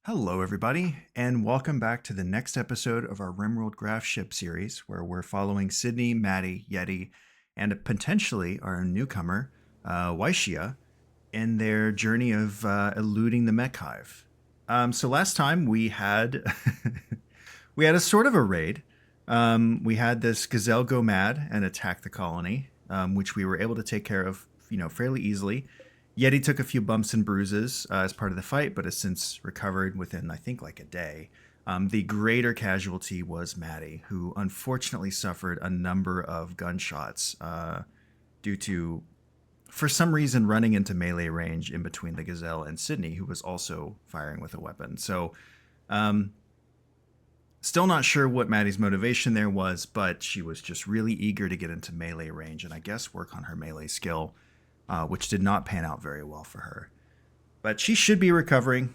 Hello, everybody, and welcome back to the next episode of our Rimworld Gravship series, where we're following Sydney, Maddie, Yeti, and potentially our newcomer, Wyshya, in their journey of eluding the mech hive. So last time we had we had a sort of a raid. We had this gazelle go mad and attack the colony, which we were able to take care of, fairly easily. Yeti took a few bumps and bruises as part of the fight, but has since recovered within, I think, like a day. The greater casualty was Maddie, who unfortunately suffered a number of gunshots due to, for some reason, running into melee range in between the Gazelle and Sydney, who was also firing with a weapon. So, still not sure what Maddie's motivation there was, but she was just really eager to get into melee range and I guess work on her melee skill, which did not pan out very well for her. But she should be recovering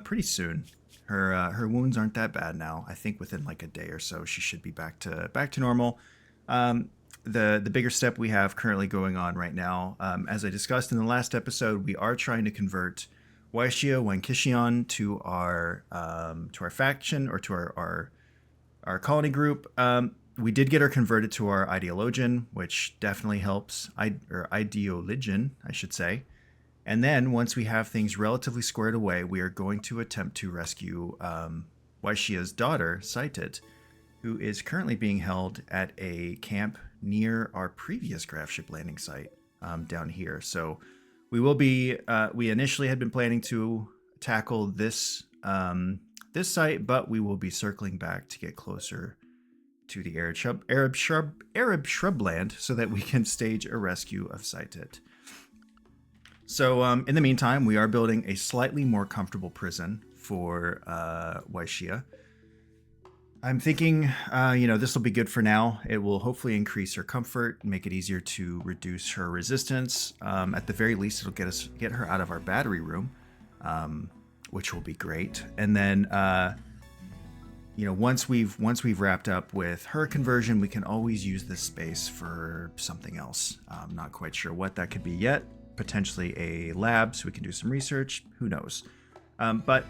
pretty soon. Her wounds aren't that bad now. I think within like a day or so, she should be back to normal. The bigger step we have currently going on right now, as I discussed in the last episode, we are trying to convert Wyshya Wankishion to our faction or to our colony group. We did get her converted to our ideologian, which definitely helps. Or ideologian, I should say. And then once we have things relatively squared away, we are going to attempt to rescue Wyshya's daughter, Saitit, who is currently being held at a camp near our previous Gravship landing site down here. So we will be. We initially had been planning to tackle this site, but we will be circling back to get closer to the Arab shrubland so that we can stage a rescue of Saitit. So in the meantime, we are building a slightly more comfortable prison for Wyshya. I'm thinking, this will be good for now. It will hopefully increase her comfort, make it easier to reduce her resistance. At the very least, it'll get her out of our battery room, which will be great. And then, once we've wrapped up with her conversion, we can always use this space for something else. I'm not quite sure what that could be yet. Potentially a lab, so we can do some research. Who knows? But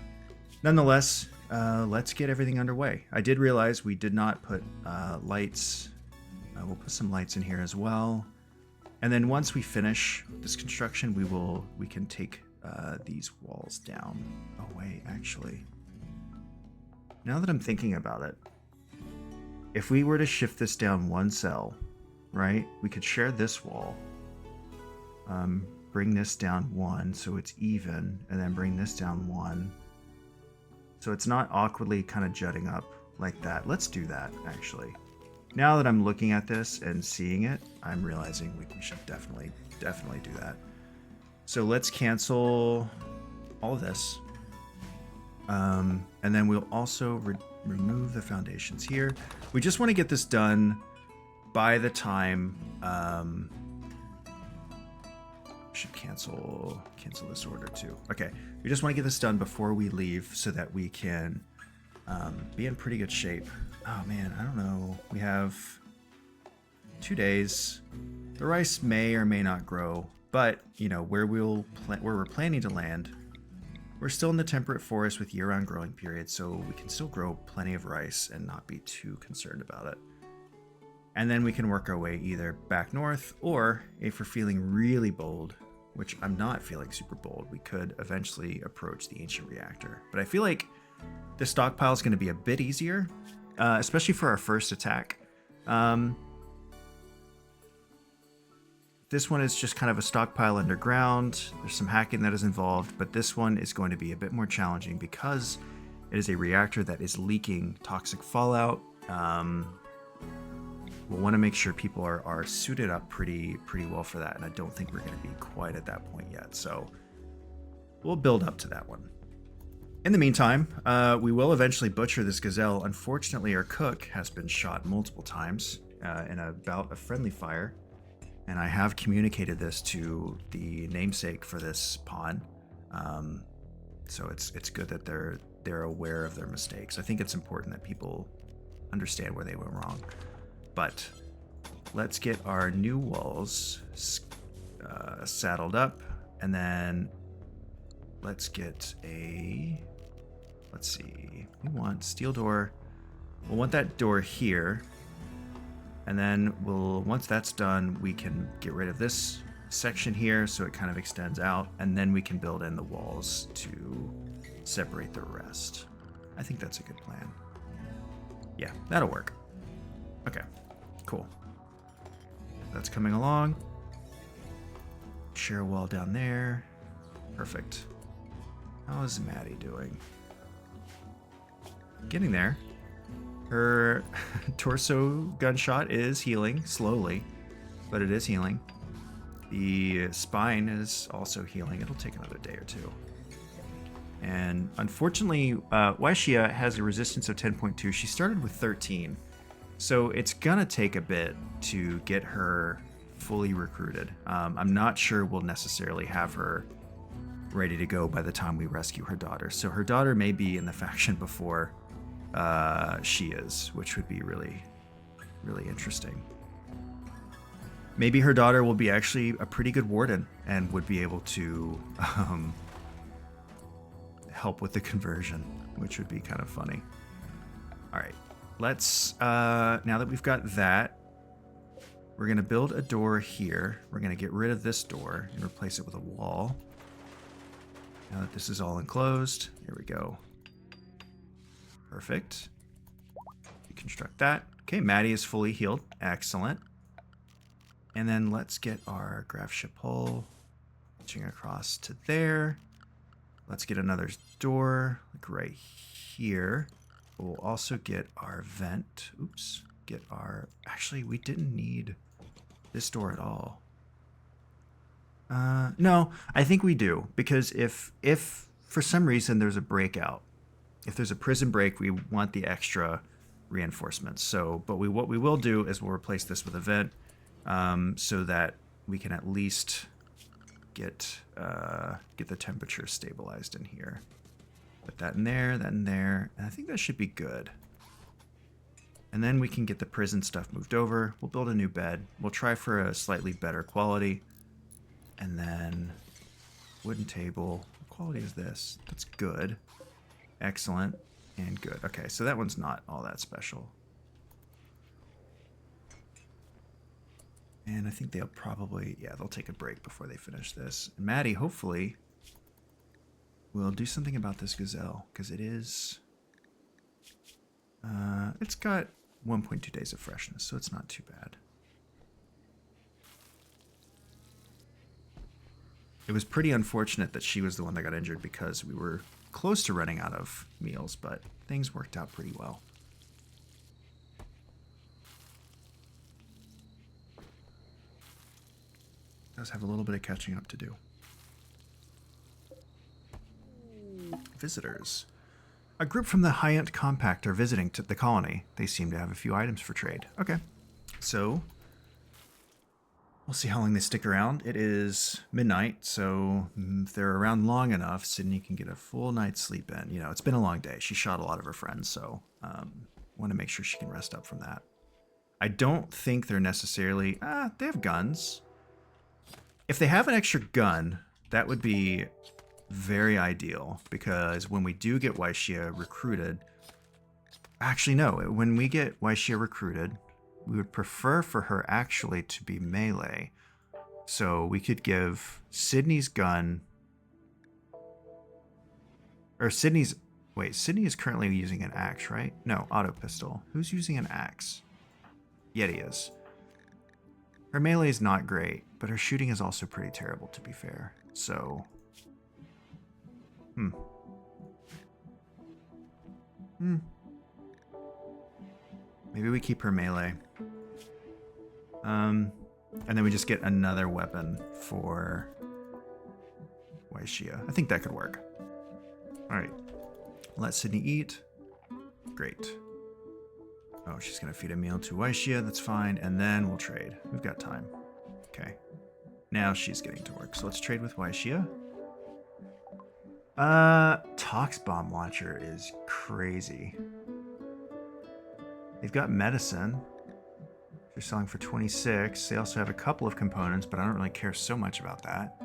nonetheless, let's get everything underway. I did realize we did not put lights. We'll put some lights in here as well. And then once we finish this construction, we can take these walls down. Oh wait, actually, now that I'm thinking about it, if we were to shift this down one cell, right, we could share this wall. Bring this down one so it's even, and then bring this down one. So it's not awkwardly kind of jutting up like that. Let's do that, actually. Now that I'm looking at this and seeing it, I'm realizing we should definitely do that. So let's cancel all of this. And then we'll also remove the foundations here. We just want to get this done by the time... should cancel this order too. Okay, we just want to get this done before we leave so that we can be in pretty good shape. Oh man, I don't know. We have 2 days. The rice may or may not grow, but where we're planning to land, we're still in the temperate forest with year-round growing periods, so we can still grow plenty of rice and not be too concerned about it. And then we can work our way either back north, or if we're feeling really bold, which I'm not feeling super bold, we could eventually approach the ancient reactor. But I feel like the stockpile is going to be a bit easier, especially for our first attack. This one is just kind of a stockpile underground. There's some hacking that is involved, but this one is going to be a bit more challenging because it is a reactor that is leaking toxic fallout. We'll want to make sure people are suited up pretty well for that, and I don't think we're going to be quite at that point yet, so we'll build up to that one. In the meantime, we will eventually butcher this gazelle. Unfortunately, our cook has been shot multiple times in a bout of friendly fire, and I have communicated this to the namesake for this pawn, so it's good that they're aware of their mistakes. I think it's important that people understand where they went wrong. But let's get our new walls saddled up, and then let's get a let's see. We want steel door. We'll want that door here. And then once that's done, we can get rid of this section here so it kind of extends out. And then we can build in the walls to separate the rest. I think that's a good plan. Yeah, that'll work. Okay, cool. That's coming along. Share a wall down there. Perfect. How is Maddie doing? Getting there. Her torso gunshot is healing slowly, but it is healing. The spine is also healing. It'll take another day or two. And unfortunately, Wyshya has a resistance of 10.2. She started with 13. So it's gonna take a bit to get her fully recruited. I'm not sure we'll necessarily have her ready to go by the time we rescue her daughter. So her daughter may be in the faction before she is, which would be really, really interesting. Maybe her daughter will be actually a pretty good warden and would be able to help with the conversion, which would be kind of funny. All right, let's, now that we've got that, we're gonna build a door here. We're gonna get rid of this door and replace it with a wall. Now that this is all enclosed, here we go. Perfect. Reconstruct that. Okay, Maddie is fully healed. Excellent. And then let's get our Gravship hull reaching across to there. Let's get another door, like right here. We'll also get our vent. Oops. Get our... Actually, we didn't need this door at all. No, I think we do. Because if for some reason there's a breakout, if there's a prison break, we want the extra reinforcements. So, but what we will do is we'll replace this with a vent, so that we can at least get the temperature stabilized in here. Put that in there, and I think that should be good. And then we can get the prison stuff moved over. We'll build a new bed. We'll try for a slightly better quality. And then wooden table. What quality is this? That's good. Excellent. And good. Okay, so that one's not all that special. And I think they'll probably, yeah, they'll take a break before they finish this. And Maddie, hopefully, will do something about this gazelle, because it is, it's got 1.2 days of freshness, so it's not too bad. It was pretty unfortunate that she was the one that got injured because we were close to running out of meals, but things worked out pretty well. Does have a little bit of catching up to do. Visitors. A group from the Hyant Compact are visiting to the colony. They seem to have a few items for trade. Okay, so we'll see how long they stick around. It is midnight, so if they're around long enough, Sydney can get a full night's sleep in. You know, it's been a long day. She shot a lot of her friends, so want to make sure she can rest up from that. I don't think they're necessarily... they have guns. If they have an extra gun, that would be very ideal, because when we do get Wyshya recruited... Actually, no. When we get Wyshya recruited, we would prefer for her actually to be melee. So we could give Sydney's gun... Or Sydney's... Wait, Sydney is currently using an axe, right? No, auto pistol. Who's using an axe? Yeti is. Her melee is not great, but her shooting is also pretty terrible, to be fair. So... Maybe we keep her melee. And then we just get another weapon for Wyshya. I think that could work. Alright. Let Sydney eat. Great. Oh, she's going to feed a meal to Wyshya. That's fine. And then we'll trade. We've got time. Okay. Now she's getting to work. So let's trade with Wyshya. Tox Bomb Launcher is crazy. They've got medicine. They're selling for 26. They also have a couple of components, but I don't really care so much about that.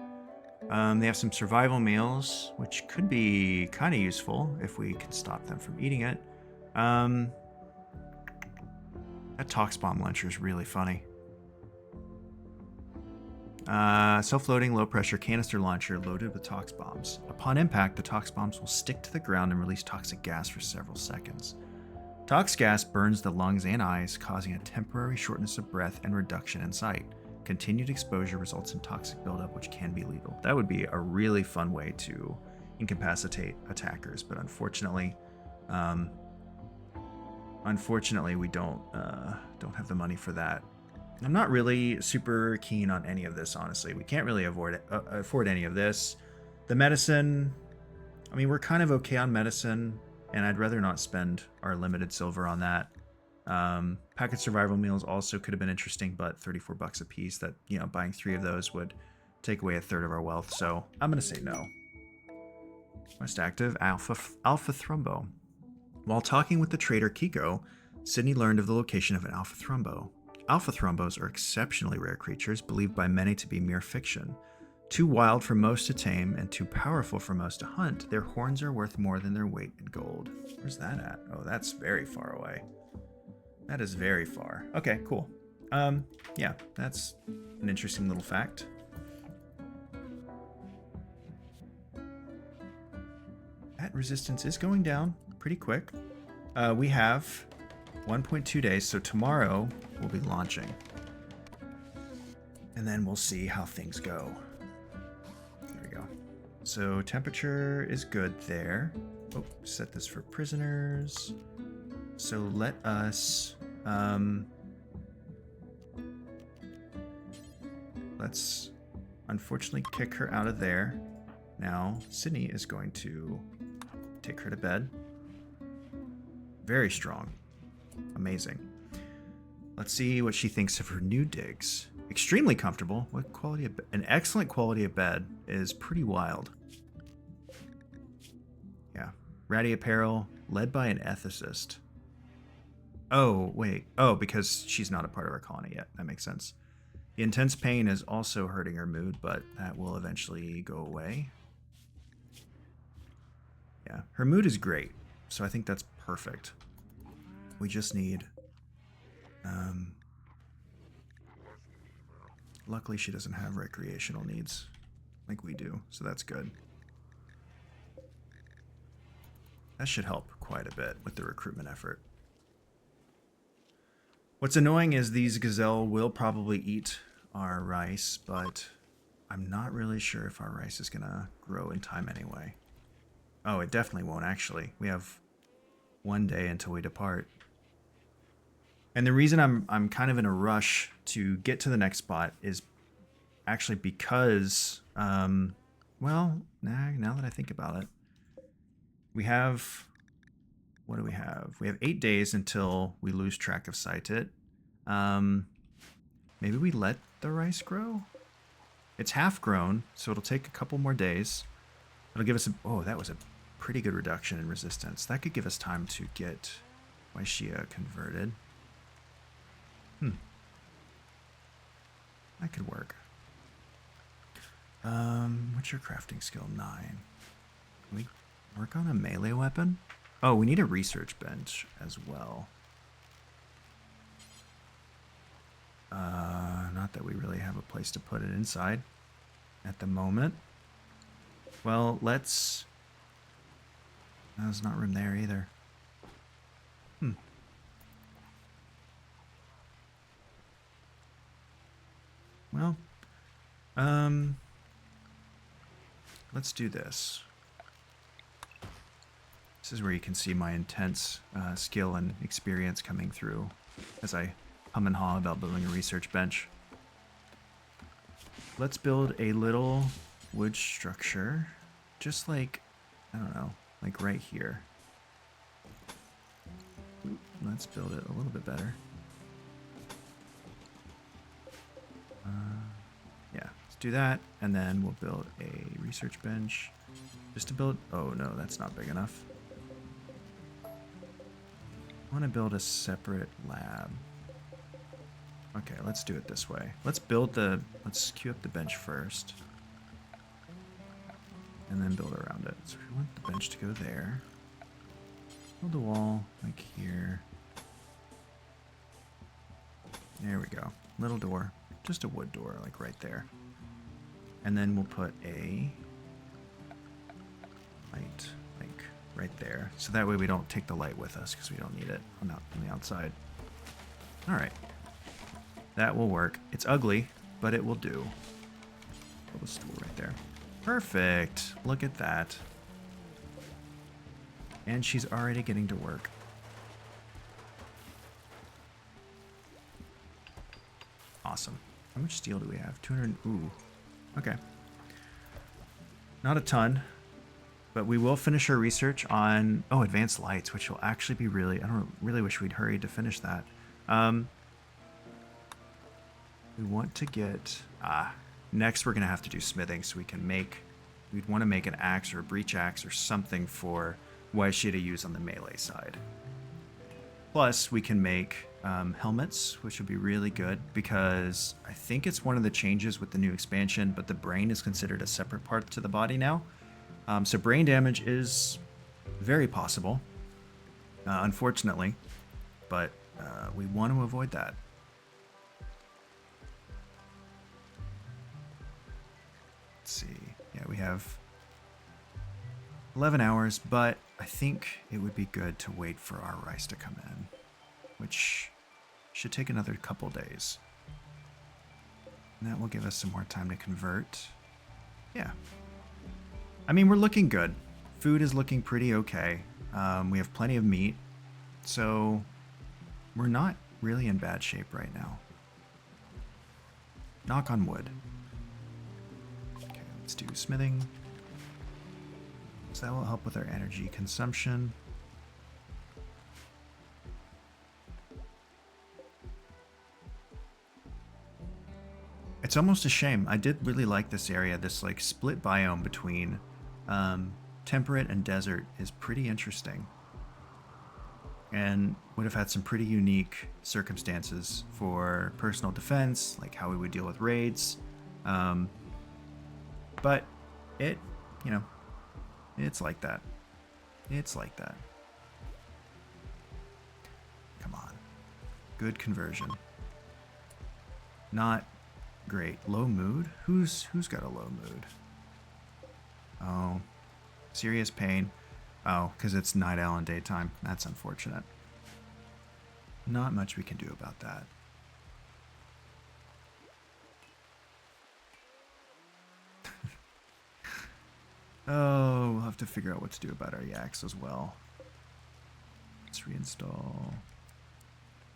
They have some survival meals, which could be kind of useful if we can stop them from eating it. That Tox Bomb launcher is really funny. Self-loading low-pressure canister launcher loaded with Tox Bombs. Upon impact, the Tox Bombs will stick to the ground and release toxic gas for several seconds. Tox gas burns the lungs and eyes, causing a temporary shortness of breath and reduction in sight. Continued exposure results in toxic buildup, which can be lethal. That would be a really fun way to incapacitate attackers, but unfortunately, we don't have the money for that. I'm not really super keen on any of this, honestly. We can't really afford any of this. The medicine, I mean, we're kind of okay on medicine, and I'd rather not spend our limited silver on that. Packet survival meals also could have been interesting, but 34 bucks a piece. That, you know, buying 3 of those would take away a third of our wealth. So I'm gonna say no. Quest active, Alpha Thrumbo. While talking with the trader Kiko, Sydney learned of the location of an Alpha Thrumbo. Alpha Thrumbos are exceptionally rare creatures, believed by many to be mere fiction. Too wild for most to tame and too powerful for most to hunt, their horns are worth more than their weight in gold. Where's that at? Oh, that's very far away. That is very far. Okay, cool. Yeah, that's an interesting little fact. That resistance is going down pretty quick. We have 1.2 days, so tomorrow we'll be launching. And then we'll see how things go. There we go. So temperature is good there. Oh, set this for prisoners. So let us... let's unfortunately kick her out of there. Now, Sydney is going to take her to bed. Very strong. Amazing. Let's see what she thinks of her new digs. Extremely comfortable. What quality of an excellent quality of bed is pretty wild. Yeah. Ratty apparel, led by an ethicist. Oh, wait. Oh, because she's not a part of our colony yet. That makes sense. The intense pain is also hurting her mood, but that will eventually go away. Yeah, her mood is great, so I think that's perfect. We just need... luckily she doesn't have recreational needs like we do, so that's good. That should help quite a bit with the recruitment effort. What's annoying is these gazelle will probably eat our rice, but I'm not really sure if our rice is gonna grow in time anyway. Oh, it definitely won't, actually. We have 1 day until we depart. And the reason I'm kind of in a rush to get to the next spot is actually because, well, now that I think about it, we have, what do we have? We have 8 days until we lose track of sight-it. Maybe we let the rice grow? It's half grown, so it'll take a couple more days. It'll give us a, oh, that was a pretty good reduction in resistance. That could give us time to get Wyshya converted. That could work. What's your crafting skill? 9. Can we work on a melee weapon? Oh, we need a research bench as well. Not that we really have a place to put it inside at the moment. Well, let's... There's not room there either. Well, let's do this. This is where you can see my intense skill and experience coming through as I hum and haw about building a research bench. Let's build a little wood structure, just like, I don't know, like right here. Let's build it a little bit better. Yeah, let's do that, and then we'll build a research bench just to build... Oh no, that's not big enough. I want to build a separate lab. Okay, let's do it this way. Let's queue up the bench first. and then build around it. So we want the bench to go there. Build a wall like here. There we go. Little door. Just a wood door, like right there. And then we'll put a light, like right there. So that way we don't take the light with us because we don't need it on the outside. All right. That will work. It's ugly, but it will do. Put a stool right there. Perfect. Look at that. And she's already getting to work. Awesome. How much steel do we have? 200. Ooh. Okay. Not a ton, but we will finish our research on advanced lights, which will actually be really. I don't really wish we'd hurried to finish that. We want to get next. We're gonna have to do smithing, so we can make. We'd want to make an axe or a breach axe or something for Wyshya to use on the melee side. Plus, we can make helmets, which would be really good because I think it's one of the changes with the new expansion, but the brain is considered a separate part to the body now. So brain damage is very possible, unfortunately, but we want to avoid that. Let's see. Yeah, we have 11 hours, but I think it would be good to wait for our rice to come in, which should take another couple days. And that will give us some more time to convert. Yeah. I mean, we're looking good. Food is looking pretty okay. We have plenty of meat, so we're not really in bad shape right now. Knock on wood. Okay, let's do smithing. So that will help with our energy consumption. It's almost a shame. I did really like this area. This like split biome between temperate and desert is pretty interesting. And would have had some pretty unique circumstances for personal defense, like how we would deal with raids. But it, it's like that. It's like that. Come on. Good conversion. Not great. Low mood? Who's got a low mood? Oh. Serious pain. Oh, because it's night owl and daytime. That's unfortunate. Not much we can do about that. Oh, we'll have to figure out what to do about our yaks as well. Let's reinstall.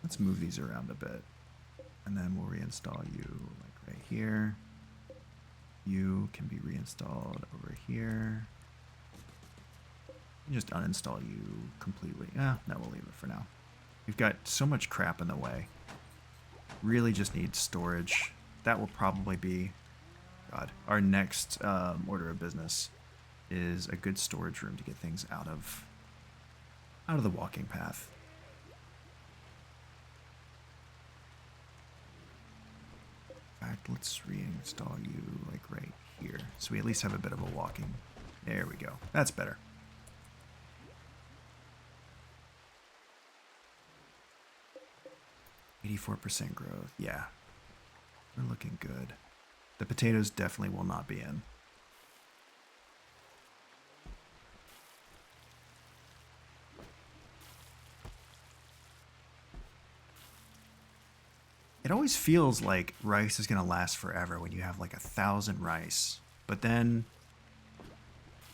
Let's move these around a bit. And then we'll reinstall you like right here. You can be reinstalled over here. Just uninstall you completely. No, we'll leave it for now. We've got so much crap in the way. Really just need storage. That will probably be, our next order of business is a good storage room to get things out of the walking path. In fact, let's reinstall you like right here, so we at least have a bit of a walking. There we go. That's better. %, growth. Yeah, we're looking good. The potatoes definitely will not be in. It always feels like rice is going to last forever when you have like 1,000 rice. But then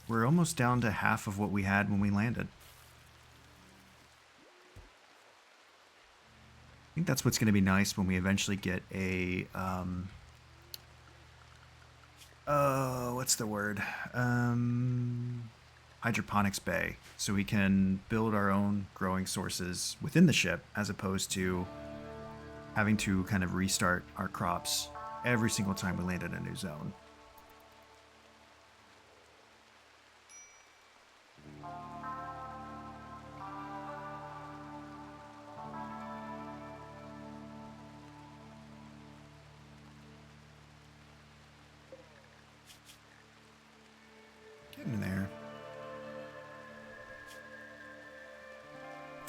we're almost down to half of what we had when we landed. I think that's what's going to be nice when we eventually get a, what's the word? Hydroponics bay. So we can build our own growing sources within the ship as opposed to having to kind of restart our crops every single time we land in a new zone.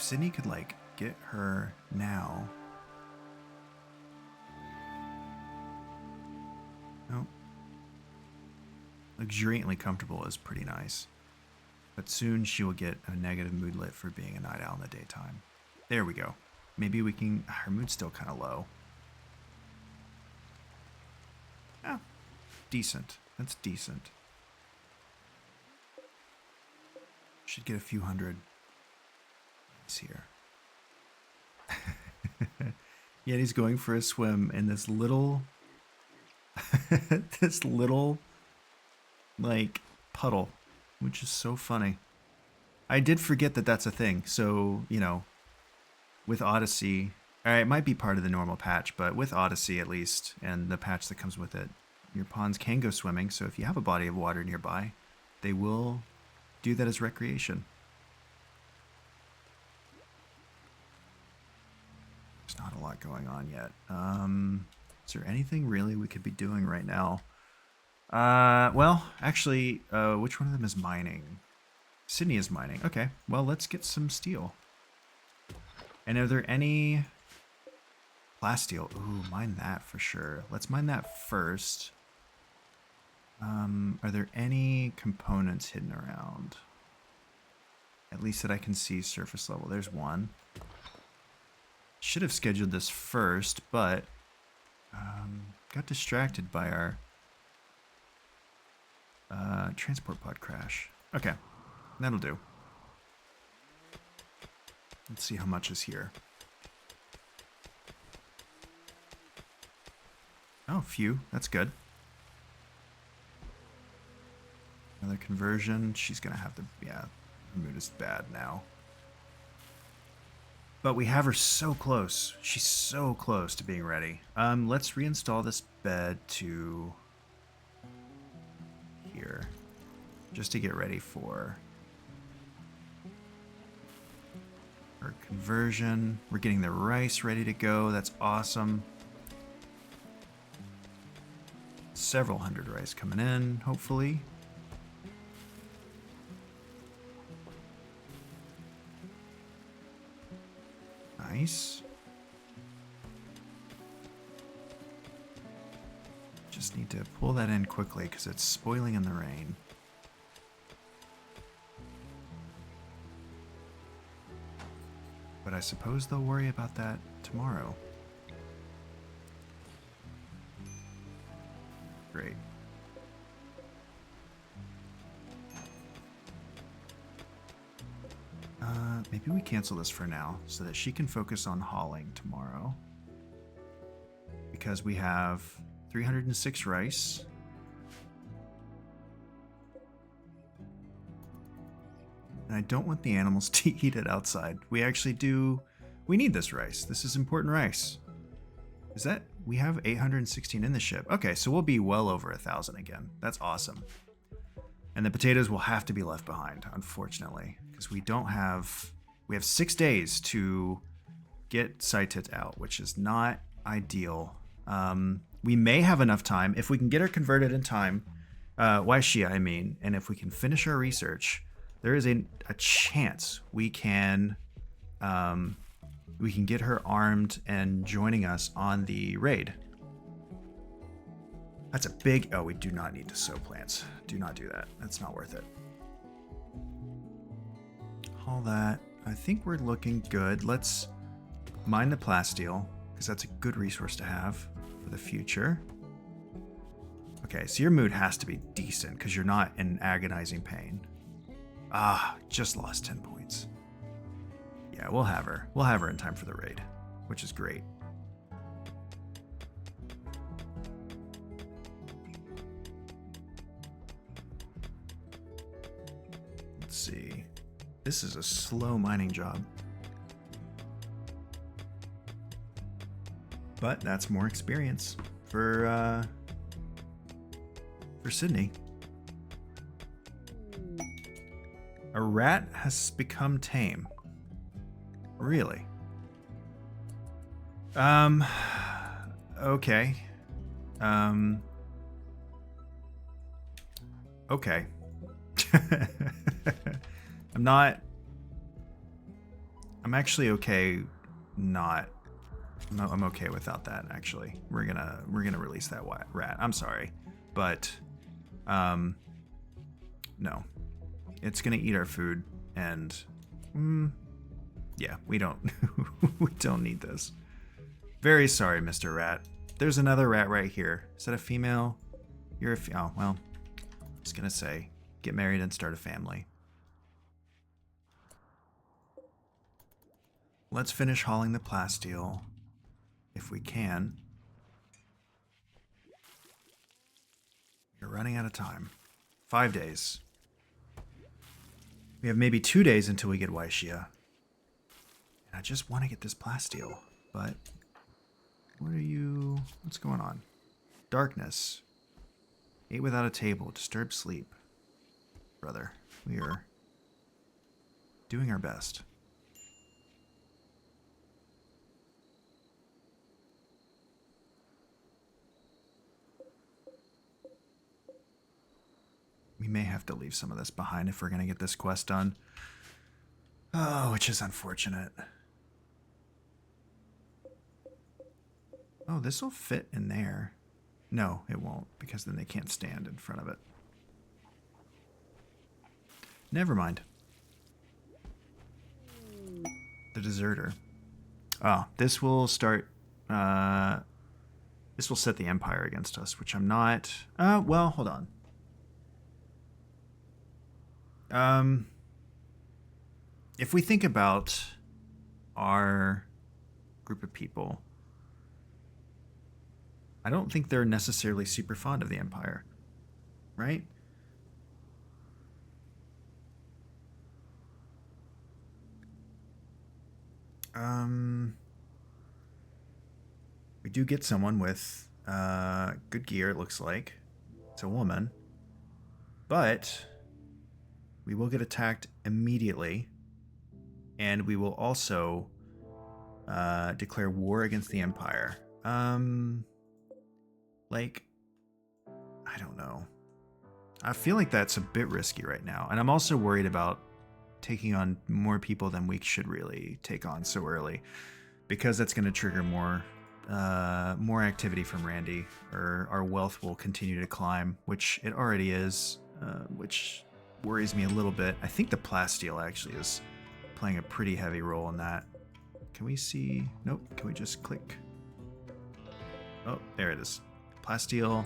Sydney could, like, get her now. No. Luxuriantly comfortable is pretty nice. But soon she will get a negative moodlet for being a night owl in the daytime. There we go. Maybe we can... Her mood's still kind of low. Ah, decent. That's decent. Should get a few hundred. He's here. Yeti's going for a swim in this little... this little, like, puddle, which is so funny. I did forget that that's a thing. So, you know, with Odyssey, it might be part of the normal patch, but with Odyssey at least, and the patch that comes with it, your pawns can go swimming. So if you have a body of water nearby, they will do that as recreation. There's not a lot going on yet. Is there anything really we could be doing right now? Well, actually, which one of them is mining? Sydney is mining. Okay, well, let's get some steel. And are there any... Plasteel. Ooh, mine that for sure. Let's mine that first. Are there any components hidden around? At least that I can see surface level. There's one. Should have scheduled this first, but got distracted by our transport pod crash. Okay, that'll do. Let's see how much is here. Oh, few. That's good. Another conversion. She's gonna have to... Yeah, her mood is bad now. But we have her so close. She's so close to being ready. Let's reinstall this bed to here, just to get ready for her conversion. We're getting the rice ready to go. That's awesome. Several hundred rice coming in, hopefully. Nice. Just need to pull that in quickly because it's spoiling in the rain. But I suppose they'll worry about that tomorrow. Great. Maybe we cancel this for now so that she can focus on hauling tomorrow. Because we have 306 rice. And I don't want the animals to eat it outside. We actually do... We need this rice. This is important rice. Is that... We have 816 in the ship. Okay, so we'll be well over 1,000 again. That's awesome. And the potatoes will have to be left behind, unfortunately. Because we don't have... We have 6 days to get Saitit out, which is not ideal. We may have enough time. If we can get her converted in time, Wyshya, I mean, and if we can finish our research, there is a chance we can get her armed and joining us on the raid. That's a big... Oh, we do not need to sow plants. Do not do that. That's not worth it. All that. I think we're looking good. Let's mine the plasteel, because that's a good resource to have for the future. Okay, so your mood has to be decent, because you're not in agonizing pain. Ah, just lost 10 points. Yeah, we'll have her. We'll have her in time for the raid, which is great. Let's see. This is a slow mining job. But that's more experience for Sydney. A rat has become tame. Really? Okay. Okay. I'm not... I'm actually okay not... I'm okay without that, actually. We're gonna release that rat. I'm sorry. But, no. It's gonna eat our food, and... yeah, we don't... we don't need this. Very sorry, Mr. Rat. There's another rat right here. Is that a female? You're a oh, well, I was gonna say, get married and start a family. Let's finish hauling the plasteel, if we can. We're running out of time. 5 days. We have maybe 2 days until we get Wyshya. And I just want to get this plasteel, but what are you... What's going on? Darkness. Ate without a table. Disturbed sleep. Brother, we are doing our best. We may have to leave some of this behind if we're going to get this quest done. Oh, which is unfortunate. Oh, this will fit in there. No, it won't, because then they can't stand in front of it. Never mind. The deserter. Oh, this will start... this will set the Empire against us, which I'm not... well, hold on. If we think about our group of people, I don't think they're necessarily super fond of the Empire, right? We do get someone with good gear, it looks like. It's a woman. But we will get attacked immediately. And we will also declare war against the Empire. Like, I don't know. I feel like that's a bit risky right now. And I'm also worried about taking on more people than we should really take on so early. Because that's going to trigger more activity from Randy. Or our wealth will continue to climb, which it already is. Which worries me a little bit. I think the plasteel actually is playing a pretty heavy role in that. Can we see? Nope. Can we just click? Oh, there it is. Plasteel.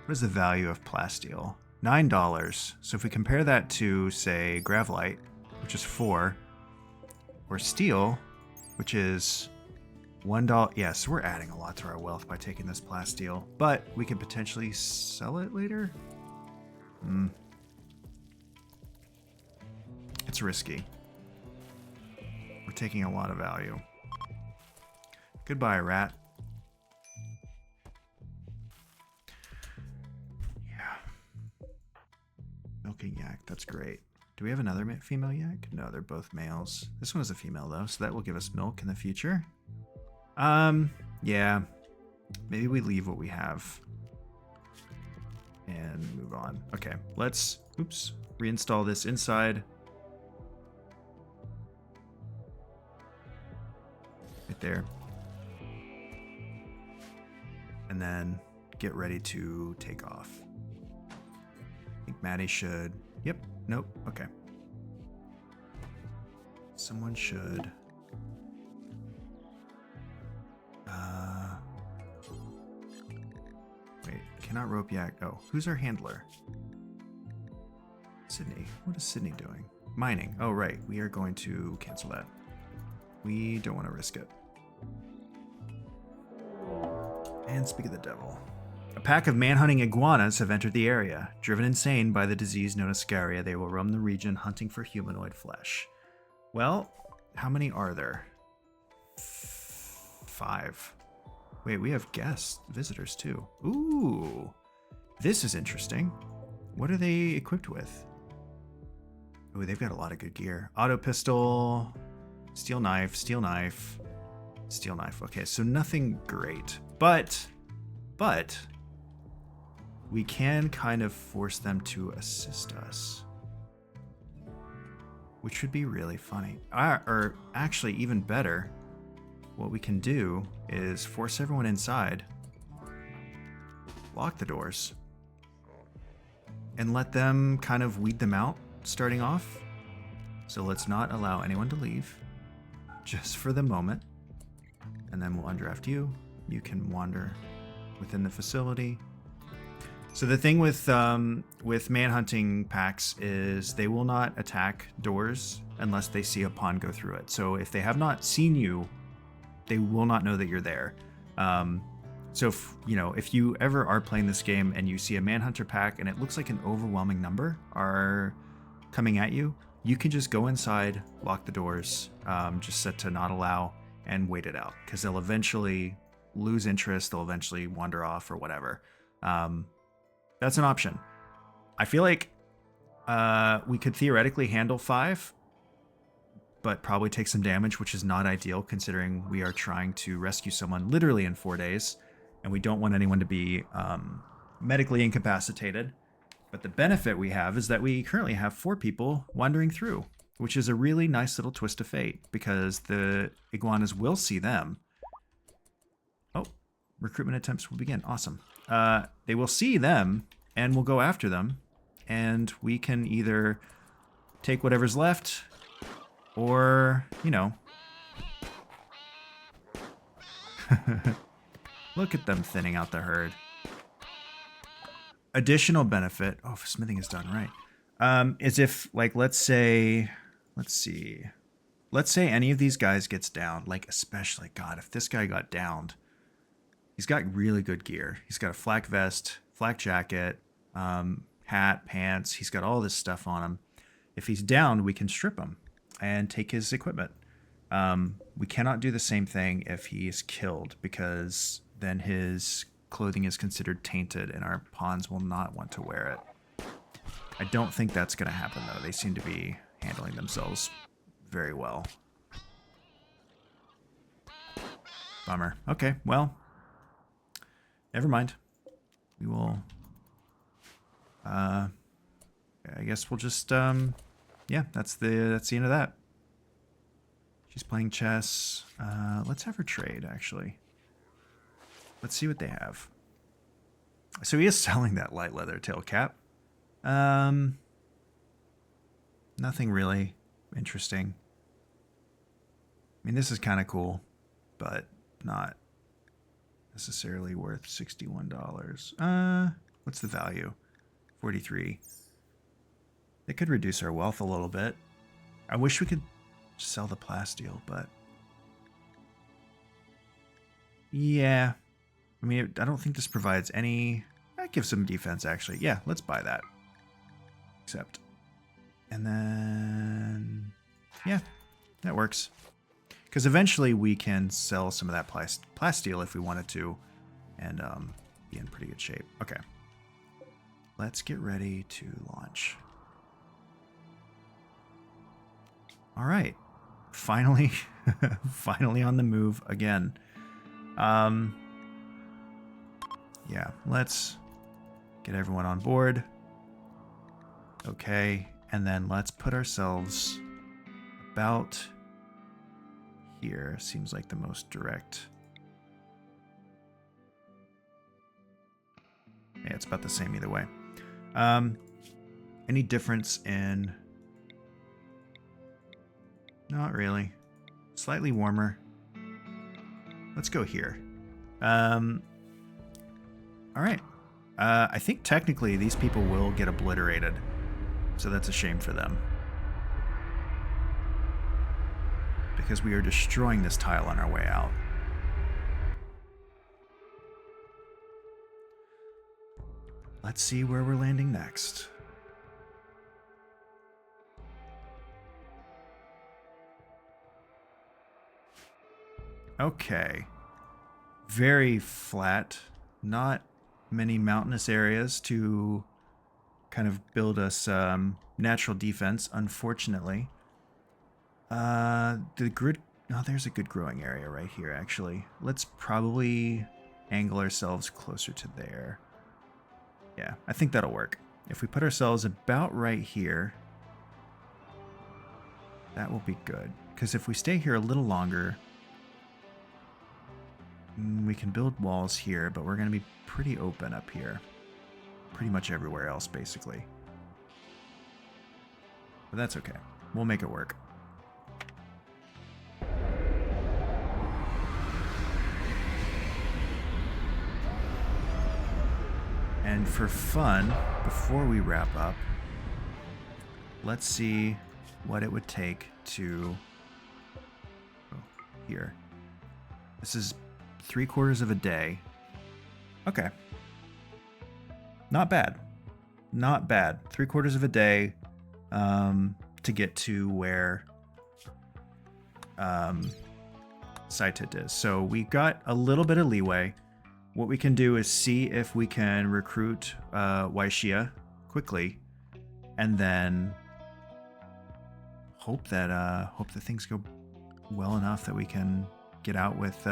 What is the value of plasteel? $9. So if we compare that to, say, gravelite, which is $4, or steel, which is $1. Yeah, so we're adding a lot to our wealth by taking this plasteel. But we can potentially sell it later? It's risky. We're taking a lot of value. Goodbye, rat. Yeah. Milking yak, that's great. Do we have another female yak? No, they're both males. This one is a female, though, so that will give us milk in the future. Yeah. Maybe we leave what we have and move on. Okay, let's, oops, reinstall this inside. Right there. And then get ready to take off. I think Maddie should... Yep. Nope. Okay. Someone should... Wait. Cannot rope yak. Oh, who's our handler? Sydney. What is Sydney doing? Mining. Oh, right. We are going to cancel that. We don't want to risk it. And speak of the devil. A pack of man-hunting iguanas have entered the area. Driven insane by the disease known as scaria, they will roam the region hunting for humanoid flesh. Well, how many are there? 5. Wait, we have guests, visitors too. Ooh, this is interesting. What are they equipped with? Ooh, they've got a lot of good gear. Auto pistol, steel knife, steel knife, steel knife. Okay, so nothing great, but we can kind of force them to assist us. which would be really funny. Or actually, even better, what we can do is force everyone inside, lock the doors, and let them kind of weed them out starting off. So let's not allow anyone to leave, just for the moment. And then we'll undraft you. You can wander within the facility. So the thing with manhunting packs is they will not attack doors unless they see a pawn go through it. So if they have not seen you, they will not know that you're there. So if you ever are playing this game and you see a manhunter pack and it looks like an overwhelming number are coming at you, you can just go inside, lock the doors, just set to not allow, and wait it out, because they'll eventually lose interest. They'll eventually wander off or whatever. That's an option. I feel like we could theoretically handle 5, but probably take some damage, which is not ideal considering we are trying to rescue someone literally in 4 days, and we don't want anyone to be medically incapacitated. But the benefit we have is that we currently have 4 people wandering through, which is a really nice little twist of fate, because the iguanas will see them. Oh, recruitment attempts will begin. Awesome. They will see them and we'll go after them, and we can either take whatever's left or, look at them thinning out the herd. Additional benefit, if smithing is done right, is if, let's say any of these guys gets downed, especially, God, if this guy got downed, he's got really good gear. He's got a flak vest, flak jacket, hat, pants. He's got all this stuff on him. If he's downed, we can strip him and take his equipment. We cannot do the same thing if he is killed, because then his clothing is considered tainted and our pawns will not want to wear it. I don't think that's going to happen, though. They seem to be handling themselves very well. Bummer. Okay, well, never mind. We will, I guess we'll just, yeah, that's the end of that. She's playing chess. Let's have her trade, actually. Let's see what they have. So he is selling that light leather tail cap. Nothing really interesting. I mean, this is kind of cool, but not necessarily worth $61. What's the value? 43. They could reduce our wealth a little bit. I wish we could sell the plasteel, but yeah. I mean, I don't think this provides any. That gives some defense, actually. Yeah, let's buy that. Accept. And then, yeah, that works. Because eventually we can sell some of that plasteel if we wanted to, and be in pretty good shape. Okay. Let's get ready to launch. All right. Finally, finally on the move again. Yeah, let's get everyone on board. Okay, and then let's put ourselves about here. Seems like the most direct. Yeah, it's about the same either way. Any difference in... Not really. Slightly warmer. Let's go here. All right. I think technically these people will get obliterated, so that's a shame for them. Because we are destroying this tile on our way out. Let's see where we're landing next. Okay. Very flat. Not many mountainous areas to kind of build us natural defense, unfortunately. The grid... Oh, there's a good growing area right here, actually. Let's probably angle ourselves closer to there. Yeah, I think that'll work. If we put ourselves about right here, That will be good. Because if we stay here a little longer, we can build walls here, but we're going to be pretty open up here. Pretty much everywhere else, basically. But that's okay. We'll make it work. And for fun, before we wrap up, let's see what it would take to... Oh, here. This is 3/4 of a day. Okay. Not bad. Not bad. 3/4 of a day to get to where Saitit is. So we got a little bit of leeway. What we can do is see if we can recruit Wyshya quickly, and then hope that things go well enough that we can get out with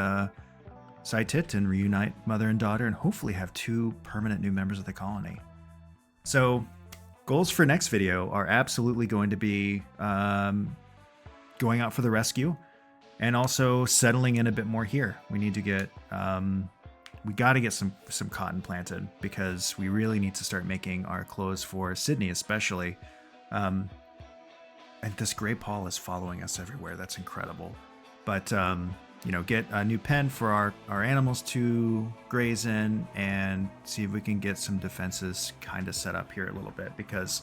Saitit and reunite mother and daughter, and hopefully have 2 permanent new members of the colony. So goals for next video are absolutely going to be going out for the rescue, and also settling in a bit more here. We need to get we got to get some cotton planted, because we really need to start making our clothes for Sydney, especially. And this gray Paul is following us everywhere. That's incredible. But you know, get a new pen for our animals to graze in, and see if we can get some defenses kind of set up here a little bit, because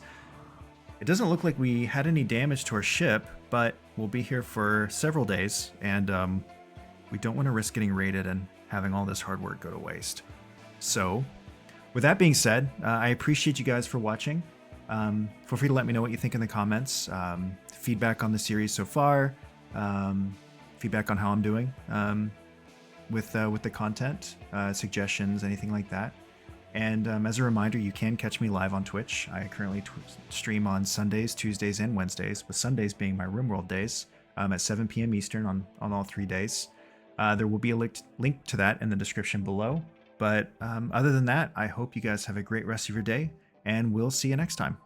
it doesn't look like we had any damage to our ship, but we'll be here for several days, and we don't want to risk getting raided and having all this hard work go to waste. So with that being said, I appreciate you guys for watching. Feel free to let me know what you think in the comments. Feedback on the series so far, feedback on how I'm doing with the content, suggestions, anything like that. And as a reminder, you can catch me live on Twitch. I currently stream on Sundays, Tuesdays, and Wednesdays, with Sundays being my Rimworld days, at 7 p.m. Eastern on all 3 days. There will be a link to that in the description below. But other than that, I hope you guys have a great rest of your day, and we'll see you next time.